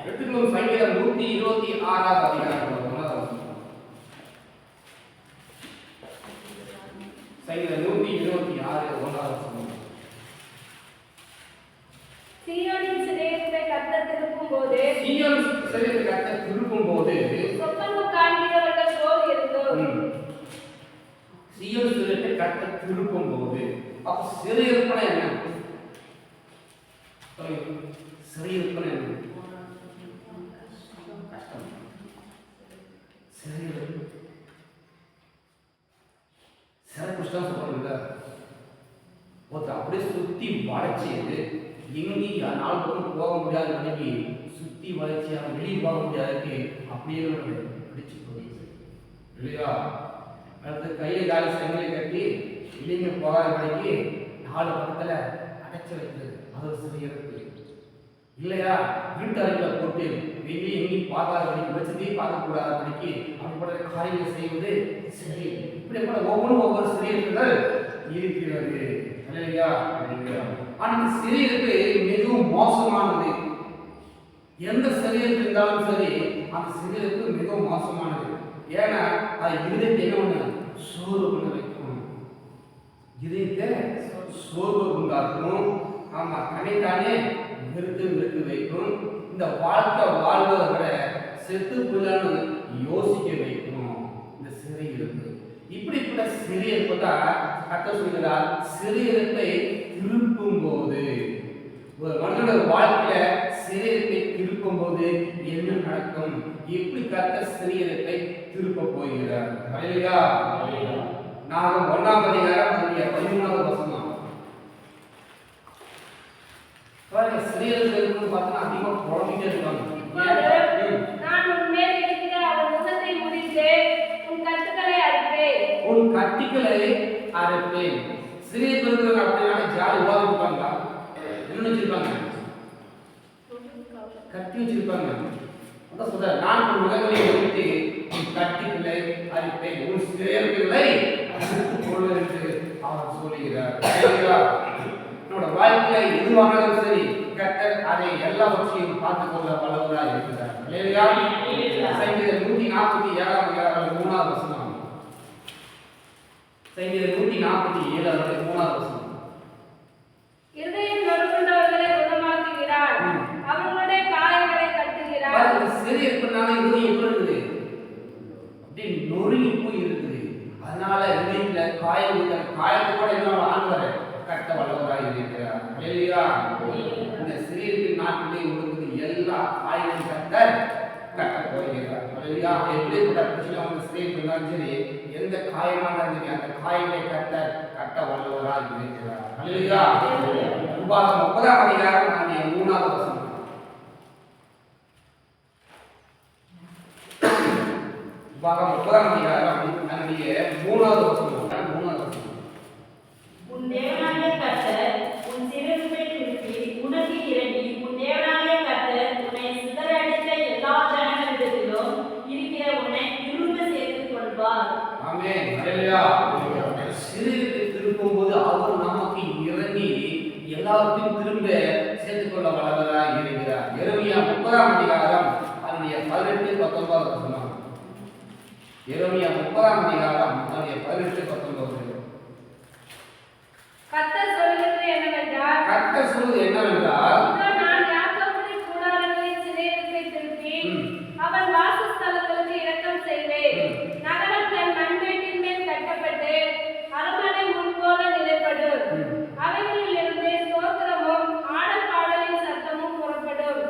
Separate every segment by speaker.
Speaker 1: எடுத்துக்கொள்ளும் சங்கீதம் 126 அதிகாரம். சங்கீதம் 126 1.
Speaker 2: சீயோனின் சிறையிருப்பை கர்த்தர் திருப்பும்போது சொப்பனம் காண்கிறவர்கள் போல் இருந்தோம்.
Speaker 1: சீயோன் சிறையிருப்பை கர்த்தர் திருப்பும்போது அப்ப சிறையிருப்பன என்ன? சிறையிருப்பன என்ன? கஷ்டம். சிறையிருப்பு சிறப்புஷ்டம் சொல்றோம்ல, ஒருத்தர் அப்படியே சுத்தி வளைச்சி எங்கேயும் நாலு பக்கம் போக முடியாத நிலைக்கு சுத்தி வளைச்சி அவன் வெளியே போக முடியாதுக்கு அப்படியே பிடிச்சு போயிடுது இல்லையா? அடுத்து கையில் காலி சங்கிலை கட்டி வெளியே போகாத நிலைக்கு நாலு பக்கத்துல அடைச்சி வைக்கிறது, அது ஒரு சிறையிருப்பு இல்லையா? வீட்டு அறையில் போட்டு வெளியே எங்கேயும் பார்க்காத படிக்கு வச்சதையும் பார்க்கக்கூடாத படிக்கு அப்படிப்பட்ட காரியங்களை செய்வது சரி. இப்படிப்பட்ட ஒவ்வொரு சிறையிருப்புகள் இருக்கிறது இல்லையா? ஆனால் இந்த சிறையிருப்பு மிகவும் மோசமானது. எந்த சிறையிருப்பு இருந்தாலும் சரி, அந்த சிறையிருப்பு மிகவும் மோசமானது. ஏன்னா அது இதயத்தை என்ன பண்ண சோர்வு பண்ண வைக்கும், இதயத்தை சோர்வு உண்டாக்கும். ஆமா, தன்னைத்தானே வெறுத்து வைக்கும். இந்த வாழ்க்கை வாழ்வதை விட செத்து போயிலான்னு யோசிக்க வைக்கும் இந்த சிறையிருப்பு. இப்படிப்பட்ட சிறையிருப்பு தான் கர்த்தர் சொல்கிறார், சிறையிருப்பை திருப்பும் போது. ஒரு மனிதனுடைய வாழ்க்கையில சிறையிருப்பை திருப்பும் போது என்ன நடக்கும்? எப்படி கர்த்தர் சிறையிருப்பை திருப்ப போகிறார்? ஹல்லேலூயா. நாகம் 1ஆம் அதிகாரம் 13வது வசனம். சிறையிருப்பு இருக்குன்னு பார்த்தா அதிகமா குழம்பிட்டே இருக்காங்க.
Speaker 2: நான் உன் மேல் இருக்கிற அவன் முகத்தை முடித்தேன், உன் கட்டுகளை அறுப்பேன்.
Speaker 1: உன் கட்டுகளை அறுப்பேன். சிறையிருப்பு இருக்கிறவங்க அப்படின்னா ஜாலி உருவாக்கிருப்பாங்களா? என்ன வச்சிருப்பாங்க? கட்டி வச்சிருப்பாங்க. அதான் சொல்ற, நான் உன் முகங்களை முடித்து உன் கட்டுகளை அறுப்பேன், உன் சிறையிருப்புகளை அறுத்து கொள்வேன் என்று அவர் சொல்லுகிறார். நம்முடைய வாழ்க்கையில எதுவானாலும் சரி, கர்த்தர் அதை எல்லாவற்றையும் பார்த்துக் கொள்ள வல்லவராய் இருக்கிறார். அல்லேலூயா. சங்கீதம் 147 3வது வசனம். சங்கீதம் 147 3வது வசனம்.
Speaker 2: இருதயம் நொறுங்குண்டவர்களை குணமாக்குகிறார், அவர்களுடைய காயங்களை கட்டுகிறார்.
Speaker 1: சிறையிருப்புனால இருதயம் எப்படி இருக்குது? அப்படியே நொறுங்கி போய் இருக்குது. அதனால இருதயத்துல காயத்தை கூட என்ன ஆண்டவர் கட்ட வல்லவராய் இருக்கிறார். அல்லேலூயா. இந்த சிறையிருப்பின் நாட்களே உங்களுக்கு எல்லா காயங்களையும் கட்ட போகிறார். அல்லேலூயா. எப்படிப்பட்ட பிரச்சனை வந்து சிறையிருப்பு இருந்தாலும் சரி, எந்த காயமாக இருந்தாலும் அந்த காயங்களை கட்ட வல்லவராய் இருக்கிறார். அல்லேலூயா. உபாகம் 30ஆம் அதிகாரம் 3வது வசனம். உபாகம் 30ஆம் அதிகாரம் 3வது வசனம்.
Speaker 3: உன் தேவனாகிய கர்த்தர் உன் சிறையிருப்பை திருப்பி உனக்கு இரண்டி, உன் தேவனாகிய கர்த்தர் உன்னை சிதறடித்த எல்லா ஜனங்களிடத்திலும் இருக்கிற உன்னை திரும்ப சேர்த்துக் கொள்வார்.
Speaker 1: ஆமென். ஹல்லேலூயா. சிறையிருப்பை திருப்பும்போது அவர் நமக்கு இறங்கி எல்லாத்தையும் திரும்ப சேர்த்துக் கொள்ள வல்லவராய் இருக்கிறார். எரேமியா 30ஆம் அதிகாரம் 18 19 வசனம். எரேமியா 30ஆம் அதிகாரம் 18 19.
Speaker 2: கர்த்தர் சொல்லுகிறது
Speaker 1: என்னவென்றால்,
Speaker 2: நான் யாக்கோபின் கூடாரங்களின் சிறையிருப்பை திருப்பி அவன் வாசஸ்தலங்களுக்கு இரக்கம் செய்வேன். நகரம் தன் மண்மேட்டின் மேல் கட்டப்பட்டு அரண்மனை முன்போல நிலைப்படும். அவைகளில் இருந்து ஸ்தோத்திரமும் ஆடல் பாடலின் சத்தமும் புறப்படும்.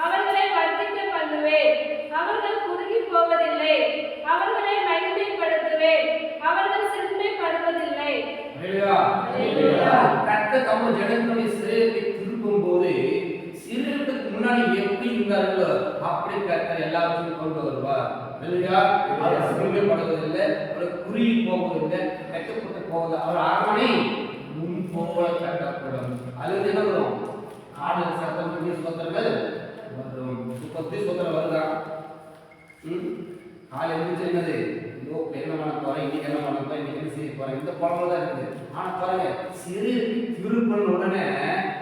Speaker 2: அவர்களை வர்த்திக்க பண்ணுவேன், அவர்கள் குறுகி போவதில்லை. அவர்களை மகிமைப்படுத்துவேன், அவர்கள் சிறுமைப்படுவதில்லை.
Speaker 1: கர்த்தர் தம்முடைய ஜனங்களுடைய சிறையிருப்பை திருப்பும் போது சிறையிருப்புக்கு முன்னாடி எப்படி இருந்தார்களோ அப்படி கர்த்தர் எல்லாத்தையும் கொண்டு வருவார். அவர் சிறுமைப்படுவதில்லை, அவர் குறுகி போவதில்லை, கட்டப்பட்டு போவதில்லை. அவர் அரண்மனை முன் போல கட்டப்படும். அது என்ன வரும்? ஆடல் சத்தம் சோத்திரங்கள் வரும். சோத்திரம் வருதா? காலை எழுந்திரிச்சு என்னது என்ன பண்ண போறேன், இன்னைக்கு என்ன பண்ண போறேன், இன்னைக்கு என்ன செய்ய போறேன், இந்த குழம்பு தான் இருக்குது. ஆனா பாருங்க, சிறையிருப்பை திருப்பின உடனே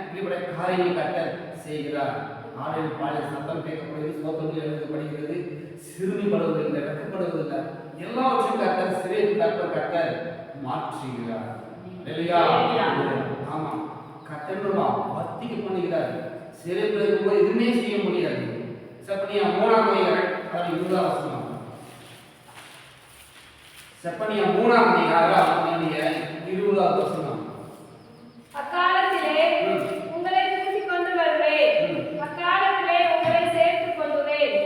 Speaker 1: இப்படிப்பட்ட காரியங்களை கர்த்தர் செய்கிறார். ஆலையில் பாலியல் சத்தம் கேட்கப்படுகிறது, சோதனை எழுதப்படுகிறது, சிறுமிப்படுவதில்லை, வெட்கப்படுவதில்லை, எல்லாவற்றையும் கர்த்தர் சிறையில் கர்த்தர் மாற்றுகிறார். இல்லையா? ஆமா, கர்த்தருமா வர்த்திக்க பண்ணுகிறார். சிறையில் இருக்கும்போது எதுவுமே செய்ய முடியாது. செப்பனியா 3ஆம் அதிகாரம் 20ஆம் வசனம். செப்பனியா 3ஆம் அதிகாரம் 20ஆம் வசனம்.
Speaker 2: அக்காலத்திலே உங்களை கூட்டிக் கொண்டு வருவேன், அக்காலத்திலே உங்களை சேர்த்துக் கொள்ளுவேன்.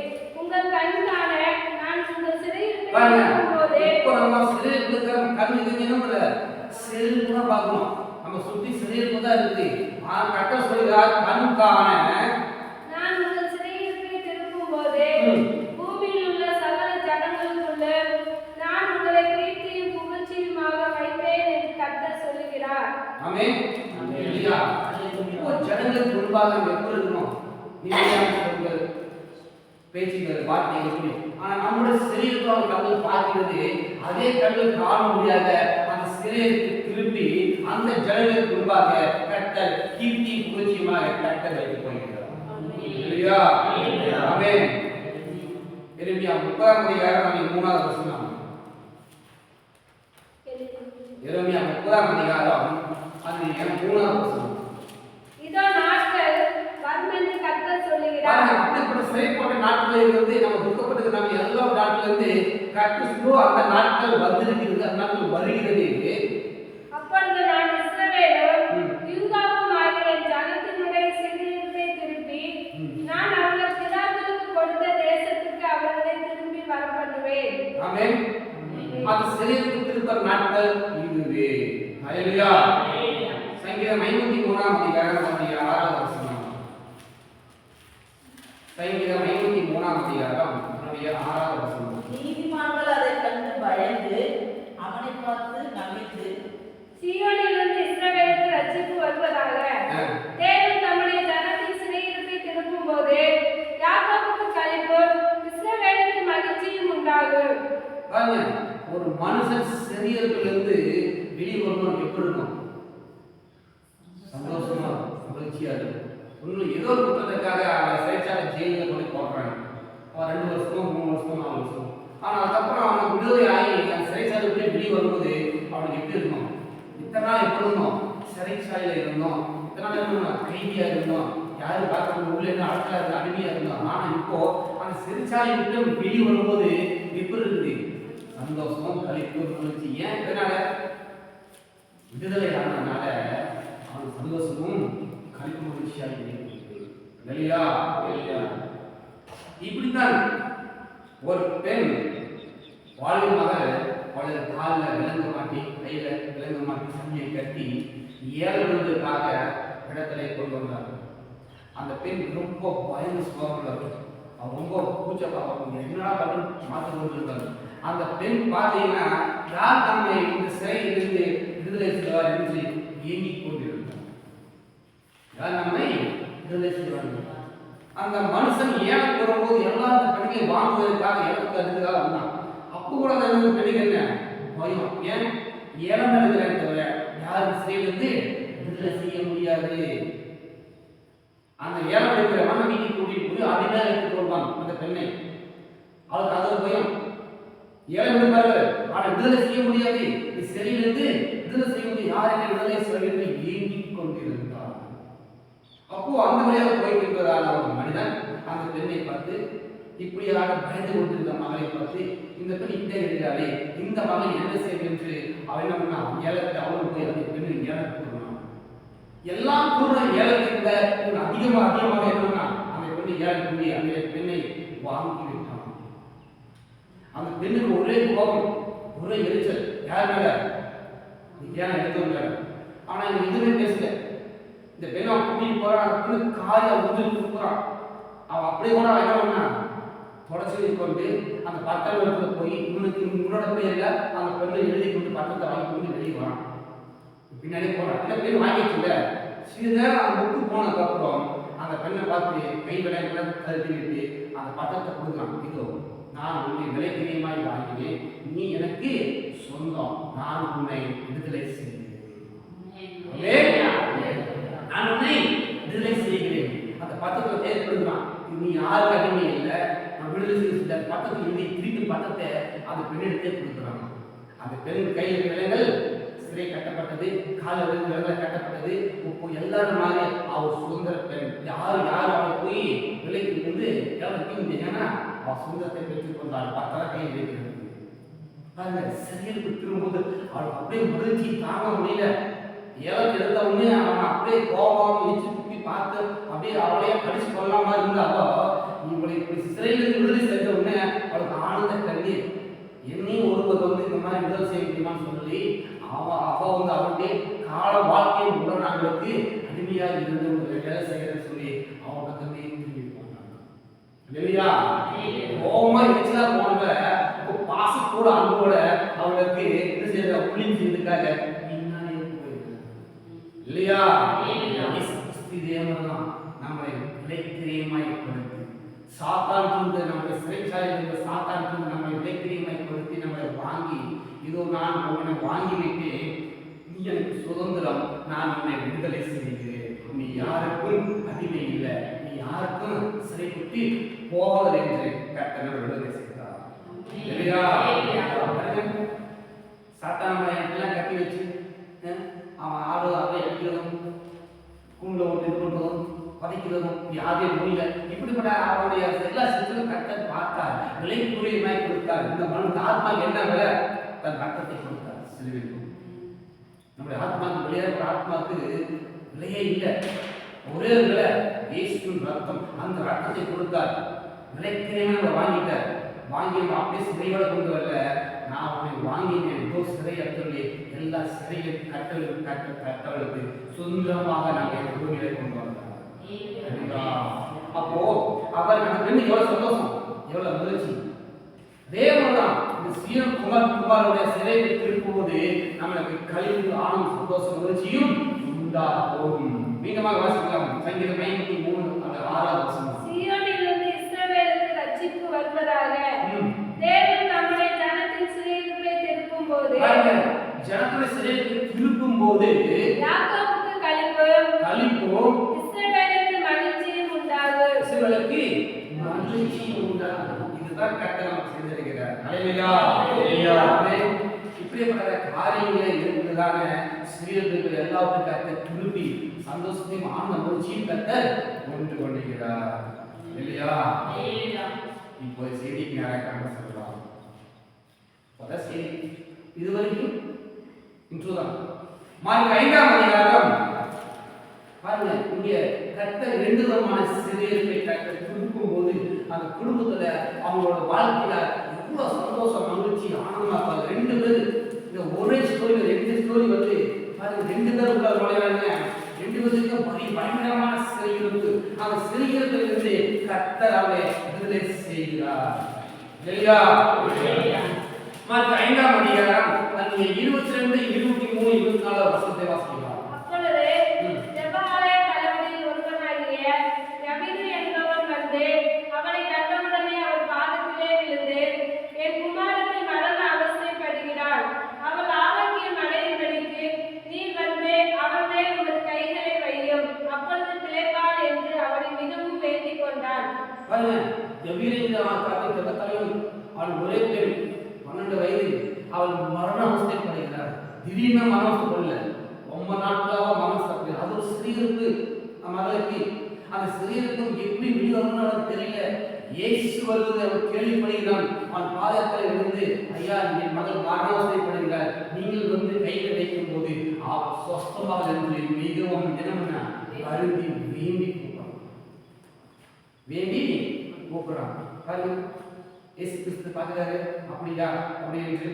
Speaker 2: உங்கள் கண் காண நான் உங்கள் சிறையில் இருக்கும்போதே
Speaker 1: இப்போ நம்ம சிறையில் இருக்கிற கண் இதுன்னு சிறையில் கூட பார்க்கணும். நம்ம சுற்றி சிறையில் தான் இருக்கு. ஆனால் கர்த்தர் சொல்கிறார், கண் காண
Speaker 2: நான் உங்கள் சிறையிருப்பை திருப்பும்போது பூமியில் உள்ள சகல ஜனங்களுக்குள்ள நான் உங்களை கீர்த்தியும் புகழ்ச்சியுமாக வைப்பேன் என்று கர்த்தர் சொல்லுகிறார்.
Speaker 1: ஆமென். இல்லையா? இப்போ ஜனங்களுக்கு முன்பாக நம்ம எப்படி இருக்கணும்? நீதியான பேச்சுகள் வார்த்தைகள் புரியும். ஆனால் நம்முடைய சிறையிருப்பான கண்கள் பார்க்கிறது அதே கண்கள் காண முடியாத அந்த சிறையிற்கு திருப்பி அந்த ஜனங்களுக்கு முன்பாக கர்த்தர் கீர்த்தி புகழ்ச்சியுமாக கர்த்தர் வைத்துக் கொள்கிறார். இல்லையா? ஆமென். எரேமியா 30ஆம் அதிகாரம் 3ஆவது வசனம். எரேமியா 30ஆம் அதிகாரம் 3ஆவது வசனம்.
Speaker 2: இதோ நாட்கள் வரும் என்று கர்த்தர் சொல்லுகிறார்.
Speaker 1: அப்படிப்பட்ட சிறைப்பட்ட நாட்களில் இருந்து நம்ம துக்கப்பட்டு நம்ம எல்லா நாட்களில் இருந்து கர்த்தர் அந்த நாட்கள் வந்திருக்கிறது, அந்த நாட்கள் வருகிறது.
Speaker 2: அப்பொழுது நான் இஸ்ரவேலும் யூதாவும் ஆகிய என் ஜனத்தினுடைய சிறையிருப்பை திருப்பி நான் அவர்கள் பிதாக்களுக்கு கொடுத்த தேசத்துக்கு அவர்களை திரும்பி வரப்பண்ணுவேன்.
Speaker 1: ஆமென். அந்த சிறையிருப்பு திருப்பற நாட்கள் இதுவே. ஹல்லேலூயா. சங்கீதம் 53ஆம் அதிகாரம் 6ஆவது வசனம். சங்கீதம் 53ஆம் அதிகாரம் 6ஆவது வசனம்.
Speaker 3: நீதிமான்கள் அதைக் கண்டு பயந்து அவனை பார்த்து நகைத்து
Speaker 2: சீயோனிலிருந்து இஸ்ரவேலுக்கு ரட்சிப்பு வருவதாக. தேவன் தம்முடைய ஜனத்தின் சிறையிருப்பை திருப்பும்போது யாக்கோபுக்கு களிப்பும் இஸ்ரவேலுக்கு மகிழ்ச்சியும் உண்டாகும்.
Speaker 1: பாருங்க, ஒரு மனுஷன் சிறையிருப்பிலிருந்து வெளியே வரணும் எப்படி இருக்கும்? சந்தோஷமா மகிழ்ச்சியா இருக்கும். உங்களுக்கு ஏதோ ஒரு குற்றத்துக்காக அவன் சிறைச்சாலை ஜெயிலில் கொண்டு போடுறாங்க. அவன் 2 வருஷமோ 3 வருஷமோ 4 வருஷமோ. ஆனால் அதுக்கப்புறம் அவன் விடுதலை ஆகி அந்த சிறைச்சாலை விட்டு வெளியே வரும்போது அவனுக்கு எப்படி இருக்கும்? இத்தனை நாள் எப்படி இருந்தோம்? சிறைச்சாலையில் இருந்தோம், இத்தனை நாள் இருந்தோம், கைதியா இருந்தோம், யாரும் பார்க்கணும், உள்ள என்ன ஆட்களா இருந்தோம், அடிமையா இருந்தோம். ஆனால் இப்போ அந்த சிறைச்சாலை விட்டு வெளியே வரும்போது எப்படி இருக்குது? சந்தோஷமும் களிப்பு மகிழ்ச்சி. ஏன்? இதனால விடுதலை ஆனதுனால அவன் சந்தோஷமும் களிப்பு மகிழ்ச்சியாக இருக்கிறது. இல்லையா? இப்படித்தான் ஒரு பெண் வாழ்வுமாக அவளது காலில் விலங்க மாட்டி, கையில விலங்க மாட்டி, சங்கியை கட்டி ஏழுவதற்காக இடத்துல கொண்டு வந்தார். அந்த பெண் ரொம்ப பயந்து சுவாமிகள், அவன் ரொம்ப பூச்சப்பாங்க, என்னடா பண்ணு மாற்றி கொண்டிருந்தாங்க. அந்த பெண் பார்த்தீங்கன்னா யார் நம்மை இந்த சிறையிலிருந்து விடுதலை செய்வார் என்று இயங்கிக் கொண்டிருந்தார். யார் நம்மை விடுதலை செய்வாங்க? அந்த மனுஷன் ஏழை போகும்போது எல்லா அந்த பெண்களை வாங்குவதற்காக எனக்கு அதுக்காக வந்தான். அப்போ கூட அந்த பெண்ணுக்கு என்ன பயம்? ஏன்? ஏழம் இருக்கிறேன் தவிர யாரும் சிறையிலிருந்து விடுதலை செய்ய முடியாது. அந்த ஏழம் இருக்கிற மனைவிக்கு கூட்டிட்டு போய் அடிதான் எடுத்துக் கொள்வான் அந்த பெண்ணை. அவளுக்கு அது ஒரு பயம். ஏழை விடுப்பாரு, ஆனால் விடுதலை செய்ய முடியாது. சிறையிலிருந்து விடுதலை செய்ய முடியாது. யார் என்ன விடுதலை செய்ய ஏங்கிக் கொண்டிருந்தார். அப்போ அந்த வழியாக போயிட்டு இருக்கிறதான ஒரு மனிதன் அந்த பெண்ணை பார்த்து, இப்படியாக பயந்து கொண்டிருந்த மகளை பார்த்து, இந்த பெண் இப்படி இருக்கிறாளே, இந்த மகள் என்ன செய்யும் என்று அவன் என்ன பண்ணா, ஏலத்தை அவனும் போய் அந்த பெண்ணை ஏலம் கூறுவான். எல்லாம் கூறுற ஏலத்தை விட அதிகமாக என்னன்னா அந்த பெண்ணை ஏலம் கூறி அந்த பெண்ணை வாங்கி விட்டான். அந்த பெண்ணுக்கு ஒரே கோபம், ஒரே எரிச்சல். யார் மேல? ஏன் எடுத்தவங்க மேல. ஆனா இவன் எதுவுமே பேசல. இந்த பெண்ணை கூட்டிட்டு போறான், அந்த பெண்ணு காலை உதிர்ந்து போறான். அவன் அப்படியே கூட என்ன பண்ணா, தொடச்சி கொண்டு அந்த பட்டணத்துல போய் இவனுக்கு முன்னோட பேர்ல அந்த பெண்ணை எழுதி கொண்டு பட்டத்தை வாங்கி கொண்டு வெளியே வரான். பின்னாடி போறான். அந்த பெண் வாங்கிச்சுல சிறிது நேரம் அந்த புக்கு போனதுக்கு அப்புறம் அந்த பெண்ணை பார்த்து கை விளையாட கருதி விட்டு அந்த பட்டத்தை கொடுக்குறான். இதோ நான் உன்னை விலைக்கிரியமாய் வாங்கினேன், நீ எனக்கு சொந்தம், நான் உன்னை விடுதலை செய்கிறேன். நான் உன்னை விடுதலை செய்கிறேன். அந்த பட்டத்தில் ஏற்படுத்த யாருக்கு அடிமை இல்லை, நான் விடுதலை செய்த பட்டத்தை எழுதி திருப்பி பட்டத்தை அந்த பெண்ணெடுத்தே கொடுக்குறாங்க. அந்த பெண் கையில் விலங்கள் சிறை கட்டப்பட்டது, கால விலங்குகள் கட்டப்பட்டது. இப்போ எல்லாரும் மாதிரி அவர் சுதந்திர பெண். யார் அவள் போய் விலைக்கு வந்து எவ்வளோ முடியுங்கன்னா அவர் சுதந்திரத்தை பெற்றுக் கொண்டார். பத்தரை கையில் வைக்கிறது பாருங்க. சிறையிலுக்கு திரும்பும்போது அவளுக்கு அப்படியே மகிழ்ச்சி தாங்க முடியல. ஏலத்தை எடுத்த உடனே அவன் அப்படியே கோபம் வச்சு குப்பி பார்த்து அப்படியே அவளையே கடிச்சு கொள்ளாம இருந்தாவோ, இவங்களை இப்படி சிறையிலிருந்து விடுதலை செஞ்ச உடனே அவளுக்கு ஆனந்த கண்ணீர். என்னையும் ஒருவர் வந்து இந்த மாதிரி விடுதலை செய்ய முடியுமான்னு சொல்லி அவ வந்து அவருடைய கால வாழ்க்கையை உடனாங்களுக்கு அடிமையாக இருந்து ஒரு வேலை செய்யறன்னு சொல்லி அவங்க கண்ணே திரும்பி போனாங்க இல்லையா? கோபமா எச்சலா போனவ இப்போ பாசத்தோட அன்போட அவளுக்கு என்ன செய்யற புள்ளிங் செய்யறதுக்காக பின்னாடி போயிருக்காங்க இல்லையா? தேவதான் நம்மளை விலைக்கிரியமாய்ப்படுத்தி சாத்தான் தூண்டு நம்மளை சிறைச்சாலையில் இருந்த சாத்தான் தூண்டு நம்மளை விலைக்கிரியமாய்ப்படுத்தி நம்மளை வாங்கி, இதோ நான் உன்னை வாங்கி வைத்தேன், நீ எனக்கு சுதந்திரம், நான் உன்னை விடுதலை செய்கிறேன், நீ யாருக்கும் அடிமை இல்லை, நீ யாருக்கும் சிறைப்பட்டு போவதில்லை என்று கர்த்தர் விடுதலை செய்தார் இல்லையா? சாத்தான எல்லாம் கட்டி வச்சு அவன் ஆடு அதை அடிக்கிறதும் கூண்டில் ஒன்று இது பண்ணுறதும் பதைக்கிறதும் யாரே முடியல. இப்படிப்பட்ட அவருடைய எல்லா சித்திலும் கர்த்தர் பார்த்தார், விலைக்குரியமாய் கொடுத்தார். இந்த மனு ஆத்மா என்ன விலை? தன் ரத்தத்தை கொடுத்தார் சிலுவைக்கு. நம்முடைய ஆத்மாவுக்கு விளையாடுற ஆத்மாவுக்கு விலையே இல்லை, ஒரே விலை இயேசுவின் ரத்தம். அந்த ரத்தத்தை கொடுத்தார், விலைக்கிரியமாக நம்ம வாங்கிட்டார். வாங்கி அப்படியே சிறையோட கொண்டு வரல, நான் உன்னை வாங்கினேன், இதோ சிறை அட்டவளை, எல்லா சிறையும் கட்டவளுக்கு சுதந்திரமாக நாங்கள் பூமியிலே கொண்டு வந்தார். அப்போ அவர் அந்த பெண்ணுக்கு எவ்வளவு சந்தோஷம், எவ்வளவு மகிழ்ச்சி. தேவதான் இந்த சீரன் குமாருடைய சிறையை திருப்பும்போது நம்மளுக்கு கழிவு ஆணும் சந்தோஷம் மகிழ்ச்சியும் உண்டாகும். மீண்டுமாக வாசிக்கலாம் சங்கீதம் 53 அந்த 6வது வசனம்.
Speaker 2: சீயோனிலிருந்து இஸ்ரவேலுக்கு ரட்சிப்பு வருவதாக. தேவன் நம்முடைய ஜனத்தின் சிறையிருப்பை திருப்பும்போது,
Speaker 1: ஜனத்தின் சிறைக்கு திருப்பும்போது
Speaker 2: யாக்கோபுக்கு களிப்பும் இஸ்ரவேலுக்கு மகிழ்ச்சியும் உண்டாகும்.
Speaker 1: இஸ்ரவேலுக்கு மகிழ்ச்சியும் உண்டாகும். இதுதான் கர்த்தர் நமக்கு செய்திருக்கிறார். ஹல்லேலூயா. ஆமென். இப்படிப்பட்ட காரியங்களை இருந்ததான சிறியர்கள் எல்லாவற்றையும் கர்த்தர் திருப்பி சந்தோஷத்தையும் ஆனந்த மகிழ்ச்சியும் கர்த்தர் கொண்டு கொண்டிருக்கிறார் இல்லையா? இப்போ செய்திக்கு நேரம் சொல்லலாம். அதான் செய்தி இதுவரைக்கும் இன்ட்ரோதான். மார்க் 5ஆம் அதிகாரம் பாருங்க, இங்க கர்த்தர் 2 விதமான சிறையிருப்பை கர்த்தர் திருப்பும் போது அந்த குடும்பத்துல அவங்களோட வாழ்க்கையில எவ்வளவு சந்தோஷம் மகிழ்ச்சி ஆனந்தமா இருப்பாங்க. 2 பேர் இந்த ஒரே ஸ்டோரி 2 ஸ்டோரி வந்து பாருங்க, 2 பேர் உள்ள நுழைவாங்க. 2 பேருக்கு பயங்கரமான சிறையிருப்பு. அந்த சிறையிருப்பிலிருந்து கர்த்தர் அவரை விடுதலை செய்கிறார் இல்லையா? மார்க் 5ஆம் அதிகாரம் அந்த 22, 23, 24 வசனத்தை வாசிக்கலாம்.
Speaker 2: அப்பொழுது ஜெபஆலய தலைவரில் ஒருவனாகிய யபீரு என்பவன் வந்து அவனை கண்டவுடனே அவர் பாதத்திலே விழுந்து, என் குமாரத்தி மரண அவஸ்தைப்படுகிறாள், அவள் ஆரோக்கியம் அடையும்படிக்கு நீர் வந்து அவள் மேல் உமது கைகளை வையும், அப்பொழுது பிழைப்பாள் என்று அவனை மிகவும் வேண்டிக் கொண்டான்.
Speaker 1: அவள் ஒரே பெண், 12 வயது, அவள் மரண அவஸ்தைப்படுகிறார். திடீர்னு மரணம் கொள்ள ரொம்ப நாட்களாக மனசு அது ஒரு சிறியிருப்பு மகளுக்கு. அந்த சிறியிருப்பும் எப்படி வெளிவரணும் தெரியல. இயேசு வருவதை அவர் கேள்விப்படுகிறான். அவன் பாதத்தில் இருந்து, ஐயா என் மகள் மரணவசைப்படுகிறார், நீங்கள் வந்து கையில் வைக்கும் போது அவர் சொஸ்தமாக இருந்து மிகவும் தினம்னா அருந்தி வேண்டி கூப்பிடுறான். பாருங்க, இயேசு கிறிஸ்து பார்க்கிறாரு. அப்படியா அப்படி என்று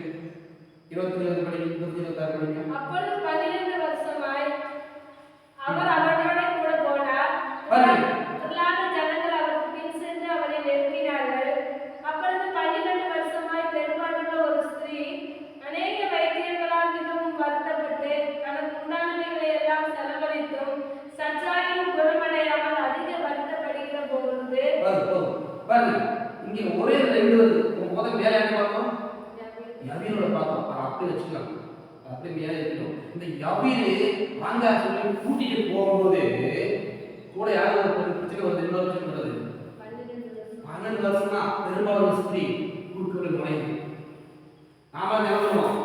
Speaker 1: 27 படி 26 படிங்க.
Speaker 2: அப்பொழுது 12 வருஷமாய் அவர் அவனோட கூட போனார். திரளான ஜனங்கள் அவருக்கு பின் சென்று அவரை நெருங்கினார்கள். அப்பொழுது 12 வருஷமாய் பெரும்பாலுள்ள ஒரு ஸ்திரீ அநேக வைத்தியர்களால் மிகவும் வருத்தப்பட்டு தனக்கு உண்டானவைகளை எல்லாம் செலவழித்தும் சற்றாயினும் குணமடையாமல் அதிக வருத்தப்படுகிற பொழுது
Speaker 1: இங்கே ஒரே 2 வருது. முதல் வேலை என்ன பார்த்தோம்? யவீரோட பார்த்தோம். அப்படி வச்சுக்கலாம், அப்படி மேலே இருக்கணும். இந்த யவீரு வாங்க சொல்லி கூட்டிட்டு போகும்போது கூட யாரும் ஒரு பிரச்சனை வருது, இன்னொரு பிரச்சனை வருது. பெரும்பாலான ஸ்திரீ குறுக்கு நுழையுது. நாம நினைக்கிறோம்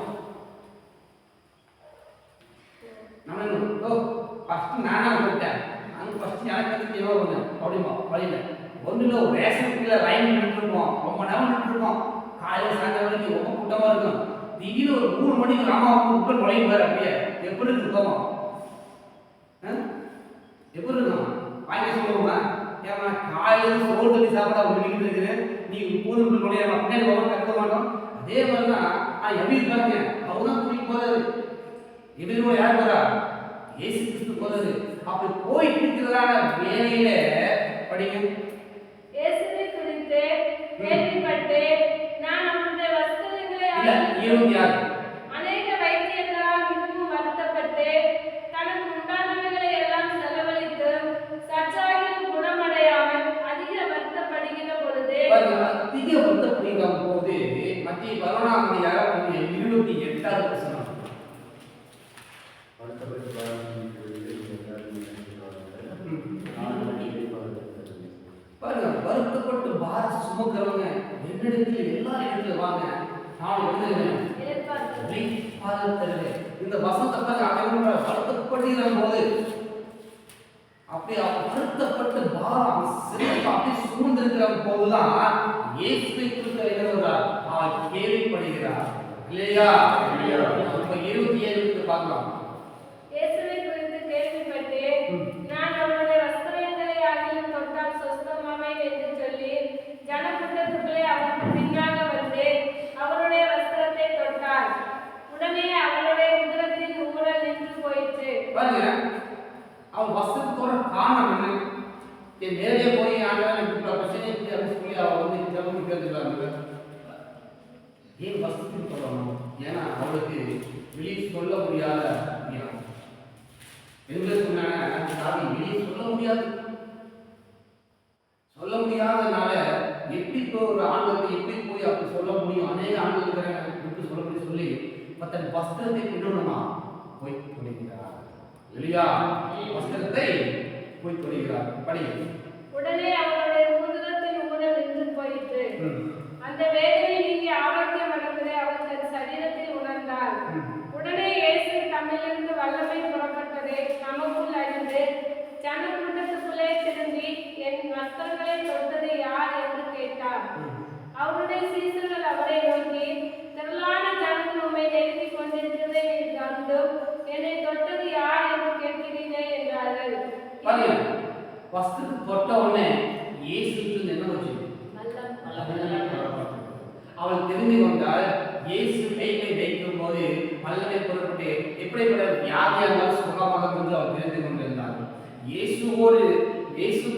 Speaker 1: நம்ம ஃபர்ஸ்ட் நானா போட்டேன், அங்கே ஃபர்ஸ்ட் எனக்கு வந்து எவ்வளோ பண்ணேன் அப்படிமா வழியில் ஒன்றில் ஒரு ரேஷன் கீழே லைன் நின்றுருப்போம், ரொம்ப நேரம் நின்றுருப்போம், காலையில் சாயந்தரம் வரைக்கும் ரொம்ப கூட்டமாக இருக்கும். திடீர்னு ஒரு 3 மணிக்கு ராமாவுக்கு உட்கார் நுழையுவார். அப்படியே எப்படி இருக்கு போவோம், எப்படி இருக்கும் வாங்கி சொல்லுவோங்க. ஏன்னா காலையில் சோறு தண்ணி சாப்பிட அவங்க நின்றுட்டு இருக்கிறேன், நீ பூதுக்கு நுழைய பின்னாடி போக கற்க மாட்டோம். அதே மாதிரி தான் எப்படி இருக்காங்க, அவங்க தான் தூக்கி போறாரு. எதிர்கொள்ள யார் போறா, இயேசு கிறிஸ்து போறாரு. அப்படி போயிட்டு இருக்கிறதான வேலையில படிங்க.
Speaker 2: இயேசுவை குறித்து கேள்விப்பட்டு நான் அவருடைய வஸ்திரங்களை அநேக வைத்தியர்களால் மிகவும் வருத்தப்பட்டு தனக்கு உண்டானவைகளை எல்லாம் செலவழித்து சற்றாகிலும் குணமடையாமல் அதிக வருத்தப்படுகிற பொழுது
Speaker 1: மத்திய 11:28 வசனம். பாருங்க, வருத்தப்பட்டு பார சுமக்கிறவங்க என்னிடத்தில் எல்லா இடத்துல வாங்க, நான் எழுதுகிறேன். இந்த வசனத்தை வருத்தப்படுகிற போது அப்படி வருத்தப்பட்டு பாரம் சிறப்பு அப்படி சூழ்ந்திருக்கிற போதுதான் இயேசுவை குறித்து எழுதுகிறார், அவர் கேள்விப்படுகிறார் இல்லையா? இப்ப 27 பார்க்கலாம்.
Speaker 2: இயேசுவை குறித்து கேள்விப்பட்டு நான் அவருடைய வஸ்திரங்களை ஆகிலும் தொட்டால் சொஸ்தமாவேன் என்று சொல்லி ஜனக்கூட்டத்துக்குள்ளே அவருக்கு பின்னாக வந்து அவருடைய வஸ்திரத்தை தொட்டார். உடனே அவருடைய உதரத்தில் ஊழல் நின்று போயிற்று.
Speaker 1: பாருங்க, அவன் வஸ்திரத்தோட காரணம் என்ன? நேரே போய் ஆண்டாலும் பிரச்சனை அப்படின்னு சொல்லி அவ வந்து ஜபம் கேட்டுக்கிறாங்க. ஏன் வஸ்திரம் சொல்லணும்? ஏன்னா அவளுக்கு வெளியே சொல்ல முடியாத என்ன சொன்னாங்க, வெளியே சொல்ல முடியாது. சொல்ல முடியாதனால எப்படி போய் ஒரு ஆண்களுக்கு எப்படி போய் அப்படி சொல்ல முடியும்? அநேக ஆண்கள் இருக்கிறாங்க எப்படி சொல்ல முடியும் சொல்லி தன் வஸ்திரத்தை பின்னணுமா போய் தொடுகிறார் இல்லையா? வஸ்திரத்தை போய் தொடுகிறார். படி.
Speaker 2: உடனே அவருடைய உதரத்தில் ஊழல் நின்று போயிற்று. அந்த வேதனை நீங்கி ஆரோக்கியம் அடைந்ததை அவர் தன் சரீரத்தில் உணர்ந்தார். உடனே இயேசு தம்மிலிருந்து வல்லமை புறப்பட்டதை நமக்குள் அறிந்து ஜனக்கூட்டத்துக்குள்ளே திரும்பி என் வஸ்திரங்களை தொட்டது யார் என்று கேட்டார். அவருடைய சீசர்கள் அவரை நோக்கி, திரளான ஜனங்கள் உம்மை நெருங்கிக் கொண்டிருக்கிறதை நீர் கண்டும் என்னை தொட்டது யார் என்று கேட்கிறீர்கள் என்றார்கள்.
Speaker 1: வஸ்திரத்தை தொட்ட உடனே இயேசுக்கு என்ன வச்சு அவள் தெரிந்து கொண்டால் இயேசு கையை வைக்கும் போது வல்லமை புறப்பட்டு எப்படிப்பட்ட வியாதியாக இருந்தாலும் சுகமாக என்று அவள் தெரிந்து கொண்டிருந்தார். இயேசு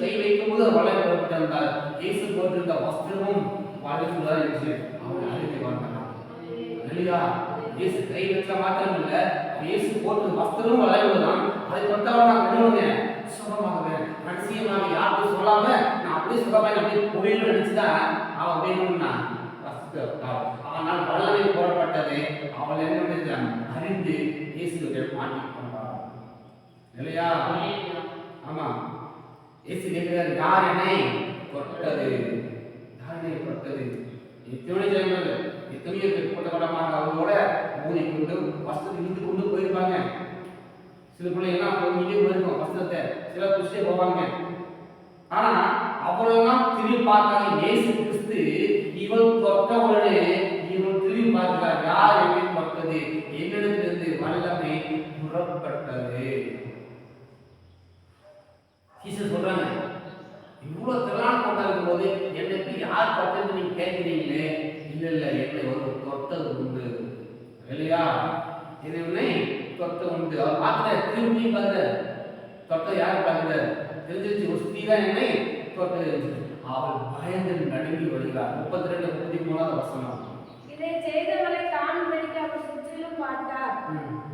Speaker 1: கை வைக்கும் போது வல்லமை புறப்பட்டிருந்தார். இயேசு போட்டிருந்த வஸ்திரமும் வல்லமையாக இருந்துச்சு. அவள் அறிந்து கொண்டார் இல்லையா? இயேசு கை வச்ச மாத்திரம் இல்லை, இயேசு போட்டு வஸ்திரமும் வல்லமைதான். அதை தொட்டவள் நான் விடுவங்க சுகமாகுவேன். ரகசியமாக யாருக்கும் சொல்லாம நான் அப்படியே சுகமாக அப்படியே கோயிலும் நினைச்சுதான் அவன் வேணும்னா ஆனால் வல்லமை போடப்பட்டது. அவள் என்ன அறிந்து இயேசுவை மாட்டி கொண்டார் இல்லையா? ஆமா, இயேசு கேட்கிறார், யார் என்னை தொட்டது? யார் என்னை தொட்டது? எத்தனை ஜனங்கள் எத்தனையோ கூட்டப்படமாக அவங்களோட மோதிக்கொண்டு வஸ்திரத்தை இழுத்து கொண்டு போயிருப்பாங்க. சில பிள்ளைங்கள்லாம் கொஞ்சம் போயிருக்கோம் வஸ்திரத்தை, சில புஷ்டே போவாங்க. ஆனா அவளெல்லாம் திரும்பி பார்க்காத இயேசு கிறிஸ்து இவள் தொட்ட உடனே இவள் திரும்பி பார்க்கிறார், யார் என்னை தொட்டது? என்னிடத்திலிருந்து வல்லமை புறப்பட்டது. சொல்றாங்க, இவ்வளவு திரளான கூட்டம் இருக்கும் போது எனக்கு யார் தொட்டது நீங்க கேட்கிறீங்களே? இல்ல இல்ல, என்னை ஒரு தொட்டது உண்டு இல்லையா? என்னை தொட்ட உண்டு. அவர் பார்க்கிற திரும்பி பார்க்கிற தொட்ட யார் பார்க்கிற தெரிஞ்சிருச்சு, ஒரு ஸ்திரீ தான் என்னை தொட்டது. அவள் பயந்து நடுங்கி வருகிறார். 32-33 வசனம்.
Speaker 2: இதை செய்தவரை காணும்படிக்கு அவர் சுற்றிலும் பார்த்தார்.